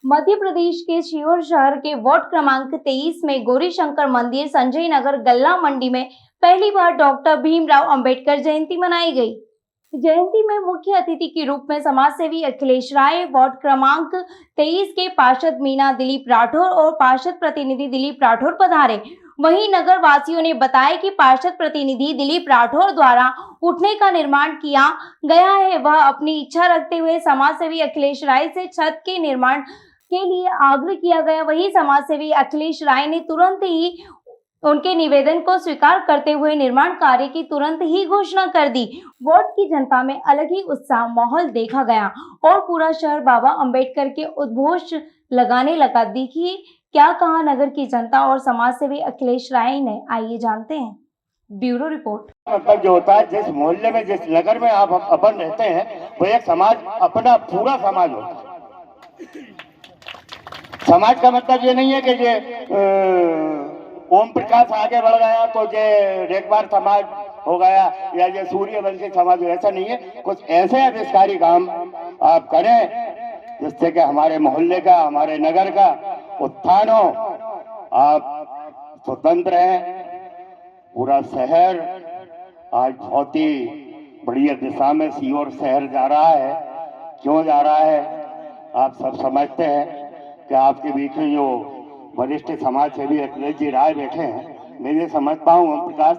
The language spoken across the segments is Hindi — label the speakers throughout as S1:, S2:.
S1: मध्य प्रदेश के सीहोर शहर के वार्ड क्रमांक 23 में गौरी शंकर मंदिर संजय नगर गल्ला मंडी में पहली बार डॉक्टर भीमराव अंबेडकर जयंती मनाई गई। जयंती में मुख्य अतिथि के रूप में समाज सेवी अखिलेश राय, वार्ड क्रमांक 23 के पार्षद मीना दिलीप राठौर और पार्षद प्रतिनिधि दिलीप राठौर पधारे। वहीं नगर वासियों ने बताया कि पार्षद प्रतिनिधि दिलीप राठौर द्वारा उठने का निर्माण किया गया है। वह अपनी इच्छा रखते हुए समाज सेवी अखिलेश राय से छत के निर्माण के लिए आग्रह किया गया। वहीं समाज सेवी अखिलेश राय ने तुरंत ही उनके निवेदन को स्वीकार करते हुए निर्माण कार्य की तुरंत ही घोषणा कर दी। वार्ड की जनता में अलग ही उत्साह माहौल देखा गया और पूरा शहर बाबा अंबेडकर के उद्घोष लगाने लगा। देखिए क्या कहा नगर की जनता और समाज सेवी अखिलेश राय ने, आइए जानते हैं। Bureau report.
S2: मतलब जो होता है, जिस मोहल्ले में जिस नगर में आप अपन रहते हैं वो एक समाज, अपना पूरा समाज होता है। समाज का मतलब ये नहीं है कि ये ओम प्रकाश आगे बढ़ गया तो ये रेखबार समाज हो गया या ये सूर्यवंशी समाज, ऐसा नहीं है। कुछ ऐसे आविष्कारी काम आप करें जिससे कि हमारे मोहल्ले का, हमारे नगर का उत्थान हो, आप स्वतंत्र हैं। पूरा शहर आज बहुत ही बढ़िया दिशा में सीहोर शहर जा रहा है। क्यों जा रहा है आप सब समझते हैं कि आपके बीच में जो वरिष्ठ समाज सेवी अखिलेश जी राय बैठे हैं, मैं ये समझता हूँ ओम प्रकाश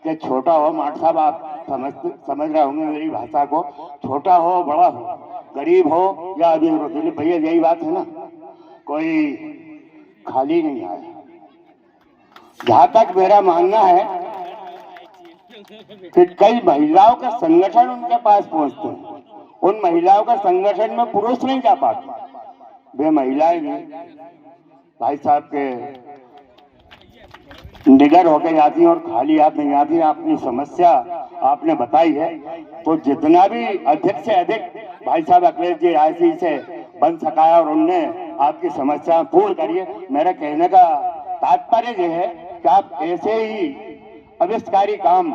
S2: कि छोटा हो, माट साहब आप समझ रहे होंगे मेरी भाषा को, छोटा हो बड़ा हो, गरीब हो या अमीर हो, दिलीप भैया यही बात है ना, कोई खाली नहीं आया। जहाँ तक मेरा मानना है कि कई महिलाओं का संगठन उनके पास पहुंचते हैं, उन महिलाओं का संगठन में पुरुष नहीं जा पाते, वे महिलाएं भी भाई साहब के निडर होकर जाती हैं और खाली हाथ नहीं आती। अपनी समस्या आपने बताई है तो जितना भी अधिक से अधिक भाई साहब अखिलेश जी राय जी से बन सका है और उनने आपकी समस्या पूर्ण करिए। मेरा कहने का तात्पर्य यह है कि आप ऐसे ही आविष्कारी काम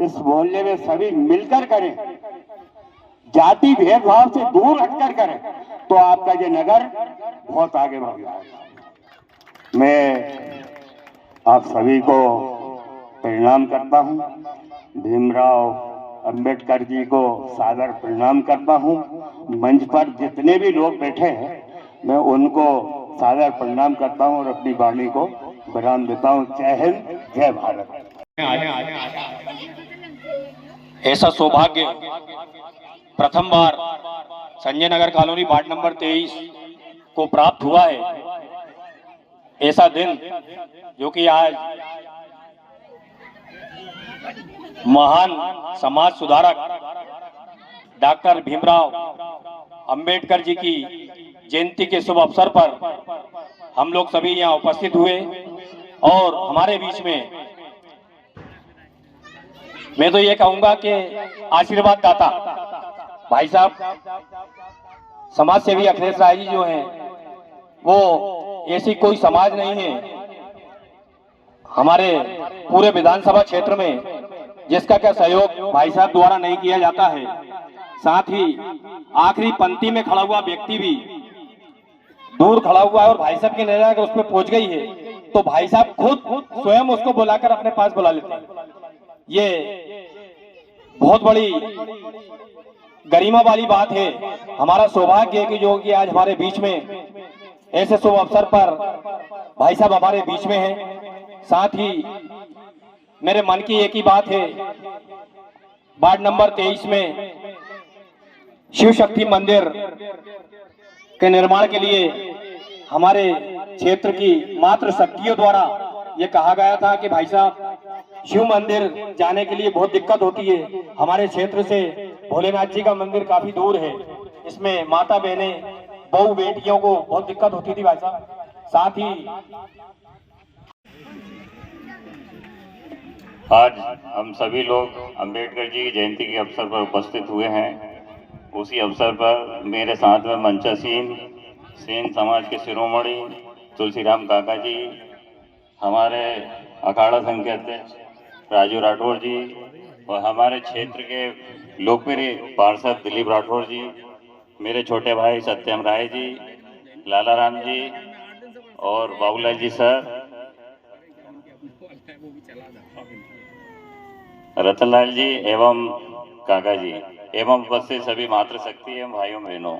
S2: इस मोहल्ले में सभी मिलकर करें, जाति भेदभाव से दूर हटकर करें तो आपका ये नगर बहुत आगे बढ़ जाएगा। मैं आप सभी को प्रणाम करता हूं, भीमराव अंबेडकर जी को सादर प्रणाम करता हूं। मंच पर जितने भी लोग बैठे हैं मैं उनको सादर प्रणाम करता हूं और अपनी वाणी को विराम देता हूं। जय हिंद, जय भारत।
S3: ऐसा सौभाग्य प्रथम बार Sanjay Nagar colony ward number 23 को प्राप्त हुआ है। ऐसा दिन जो कि आज महान समाज सुधारक डॉक्टर भीमराव अंबेडकर जी की जयंती के शुभ अवसर पर हम लोग सभी यहाँ उपस्थित हुए और हमारे बीच में मैं तो ये कहूंगा कि आशीर्वाद दाता भाई साहब समाज सेवी अखिलेश राय जी जो हैं वो ऐसी कोई समाज नहीं है हमारे पूरे विधानसभा क्षेत्र में जिसका क्या सहयोग भाई साहब द्वारा नहीं किया जाता है। साथ ही आखिरी पंक्ति में खड़ा हुआ व्यक्ति भी दूर खड़ा हुआ है और भाई साहब की नजर अगर उस पर पहुंच गई है तो भाई साहब खुद स्वयं उसको बुलाकर अपने पास बुला लेते हैं। ये बहुत बड़ी गरिमा वाली बात है। हमारा सौभाग्य है कि जो कि आज हमारे बीच में ऐसे शुभ अवसर पर भाई साहब हमारे बीच में हैं। साथ ही मेरे मन की एक ही बात है, वार्ड नंबर 23 में शिव शक्ति मंदिर के निर्माण के लिए हमारे क्षेत्र की मात्र शक्तियों द्वारा ये कहा गया था कि भाई साहब शिव मंदिर जाने के लिए बहुत दिक्कत होती है। हमारे क्षेत्र से भोलेनाथ जी का मंदिर काफी दूर है, इसमें माता बहनें बहू बेटियों को बहुत दिक्कत होती थी भाई साहब। साथ ही
S4: आज हम सभी लोग अंबेडकर जी की जयंती के अवसर पर उपस्थित हुए हैं। उसी अवसर पर मेरे साथ में मंचासीन सेन समाज के शिरोमणि तुलसीराम काका जी, हमारे अखाड़ा संघ के अध्यक्ष राजू राठौर जी और हमारे क्षेत्र के लोकप्रिय पार्षद दिलीप राठौर जी, मेरे छोटे भाई सत्यम राय जी, लाला राम जी और बाबूलाल जी सर, रतनलाल जी एवं काका जी एवं उपस्थित सभी मातृशक्ति एवं भाइयों बहनों,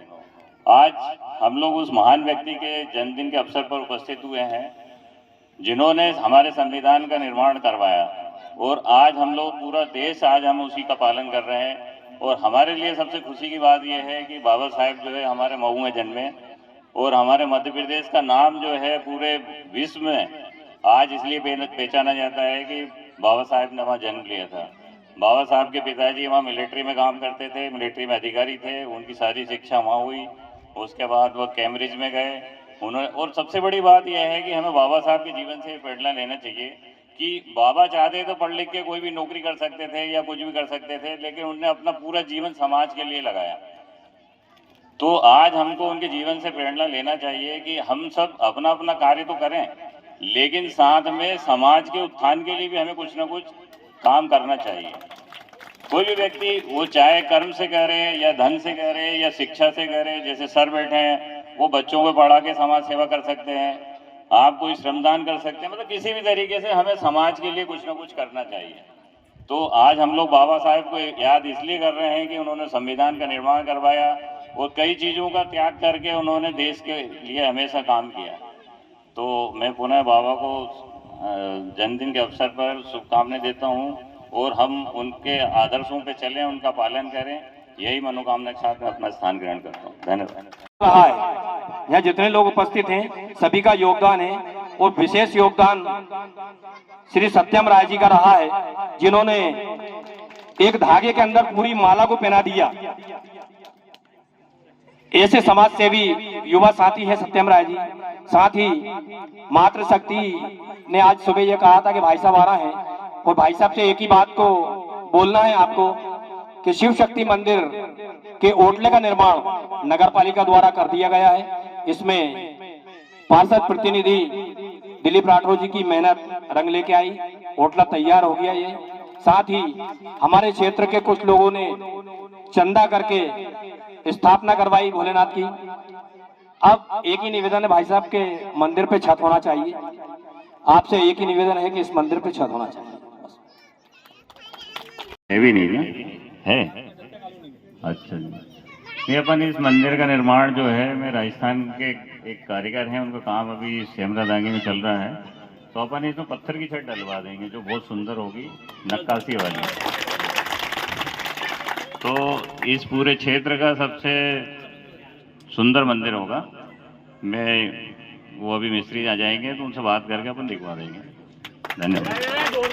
S4: आज हम लोग उस महान व्यक्ति के जन्मदिन के अवसर पर उपस्थित हुए हैं जिन्होंने हमारे संविधान का निर्माण करवाया, और आज हम लोग पूरा देश आज हम उसी का पालन कर रहे हैं। और हमारे लिए सबसे खुशी की बात यह है कि बाबा साहेब जो है हमारे मऊ में जन्मे, और हमारे मध्य प्रदेश का नाम जो है पूरे विश्व में आज इसलिए पहचाना जाता है कि बाबा साहेब ने वहाँ जन्म लिया था। बाबा साहब के पिताजी वहाँ मिलिट्री में काम करते थे, मिलिट्री में अधिकारी थे, उनकी सारी शिक्षा वहाँ हुई। उसके बाद वो कैम्ब्रिज में गए उन्होंने। और सबसे बड़ी बात यह है कि हमें बाबा साहब के जीवन से प्रेरणा लेना चाहिए कि बाबा चाहते तो पढ़ लिख के कोई भी नौकरी कर सकते थे या कुछ भी कर सकते थे, लेकिन उन्होंने अपना पूरा जीवन समाज के लिए लगाया। तो आज हमको उनके जीवन से प्रेरणा लेना चाहिए कि हम सब अपना अपना कार्य तो करें, लेकिन साथ में समाज के उत्थान के लिए भी हमें कुछ ना कुछ काम करना चाहिए। कोई भी व्यक्ति वो चाहे कर्म से करे या धन से करे या शिक्षा से करे, जैसे सर बैठे हैं वो बच्चों को पढ़ा के समाज सेवा कर सकते हैं, आप कोई श्रमदान कर सकते हैं, मतलब किसी भी तरीके से हमें समाज के लिए कुछ ना कुछ करना चाहिए। तो आज हम लोग बाबा साहेब को याद इसलिए कर रहे हैं कि उन्होंने संविधान का निर्माण करवाया और कई चीज़ों का त्याग करके उन्होंने देश के लिए हमेशा काम किया। तो मैं पुनः बाबा को जन्मदिन के अवसर पर शुभकामनाएं देता हूं, और हम उनके आदर्शों पे चलें, उनका पालन करें, यही मनोकामना के साथ मैं अपना स्थान ग्रहण करता हूं। धन्यवाद।
S3: रहा है यहाँ जितने लोग उपस्थित हैं सभी का योगदान है, और विशेष योगदान श्री सत्यम राय जी का रहा है, जिन्होंने एक धागे के अंदर पूरी माला को पहना दिया। ऐसे समाज सेवी युवा साथी है सत्यम राय जी। साथ ही मातृशक्ति ने आज सुबह यह कहा था कि भाई साहब आ रहे हैं, और भाई साहब से एक ही बात को बोलना है आपको कि शिव शक्ति मंदिर के ओटले का निर्माण नगर पालिका द्वारा कर दिया गया है। इसमें पार्षद प्रतिनिधि दिलीप राठौर जी की मेहनत रंग लेके आई, ओटला तैयार हो गया ये। साथ ही हमारे क्षेत्र के कुछ लोगों ने चंदा करके स्थापना करवाई भोलेनाथ की। अब एक ही निवेदन है भाई साहब के मंदिर पे छत होना चाहिए। आपसे एक ही निवेदन है कि इस मंदिर पे छत होना चाहिए।
S4: है भी नहीं ना? है अच्छा जी। ये अपन इस मंदिर का निर्माण जो है, मैं राजस्थान के एक कारीगर हैं, उनका काम अभी सेमरादांगी में चल रहा है, तो अपन इसमें पत्थर की छत डलवा देंगे जो बहुत सुंदर होगी, नक्काशी वाली। तो इस पूरे क्षेत्र का सबसे सुंदर मंदिर होगा। मैं वो अभी मिस्त्री आ जाएंगे तो उनसे बात करके अपन दिखवा देंगे। धन्यवाद।